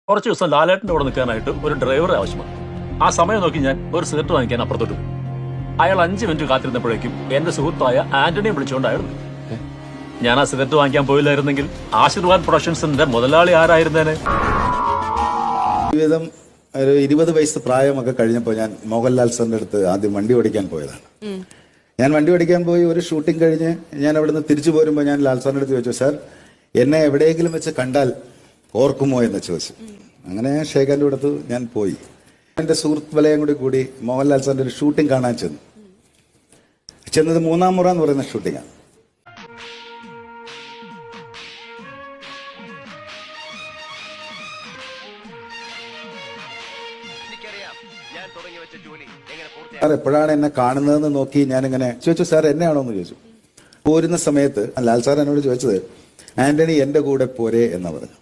കുറച്ച് ദിവസം ലാലേട്ടൻ്റെ കൂടെ നിൽക്കാനായിട്ട് ഒരു ഡ്രൈവറെ ആവശ്യമാണ്. ആ സമയം നോക്കി ഞാൻ ഒരു സിഗരറ്റ് വാങ്ങിക്കാൻ അപ്പുറത്തോട്ട് പോയി. അയാൾ 5 മിനിറ്റ് കാത്തിരുന്നപ്പോഴേക്കും എന്റെ സുഹൃത്തായ ആന്റണിയെ വിളിച്ചുകൊണ്ടായിരുന്നു. ഞാൻ ആ സിഗരറ്റ് വാങ്ങിക്കാൻ പോയില്ലായിരുന്നെങ്കിൽ ആശീർവാദ് പ്രൊഡക്ഷൻസിന്റെ മുതലാളി ആരായിരുന്നേനെ? ജീവിതം ഒരു 20 വയസ്സ് പ്രായമൊക്കെ കഴിഞ്ഞപ്പോൾ ഞാൻ മോഹൻലാൽ സാറിന്റെ അടുത്ത് ആദ്യം വണ്ടി ഓടിക്കാൻ പോയതാണ്. ഞാൻ വണ്ടി ഓടിക്കാൻ പോയി ഒരു ഷൂട്ടിംഗ് കഴിഞ്ഞ് ഞാൻ അവിടുന്ന് തിരിച്ചു പോരുമ്പോൾ ഞാൻ ലാൽ സാറിന്റെ അടുത്ത് ചോദിച്ചു, സാർ എന്നെ എവിടെയെങ്കിലും വെച്ച് കണ്ടാൽ ഓർക്കുമോ എന്ന് ചോദിച്ചു. അങ്ങനെ ഞാൻ ഷേഖാൻ്റെ കൊടുത്ത് ഞാൻ പോയി. എൻ്റെ സുഹൃത്ത് വലയം കൂടി മോഹൻലാൽ സാറിന്റെ ഒരു ഷൂട്ടിംഗ് കാണാൻ ചെന്നത് 3-ാം മുറ എന്ന് പറയുന്ന ഷൂട്ടിങ്ങാണ്. സാർ എപ്പോഴാണ് എന്നെ കാണുന്നതെന്ന് നോക്കി ഞാനിങ്ങനെ ചോദിച്ചു, സാർ എന്നെയാണോ എന്ന് ചോദിച്ചു. പോരുന്ന സമയത്ത് ലാൽ സാർ എന്നോട് ചോദിച്ചത്, ആന്റണി എന്റെ കൂടെ പോരെ എന്ന് പറഞ്ഞു.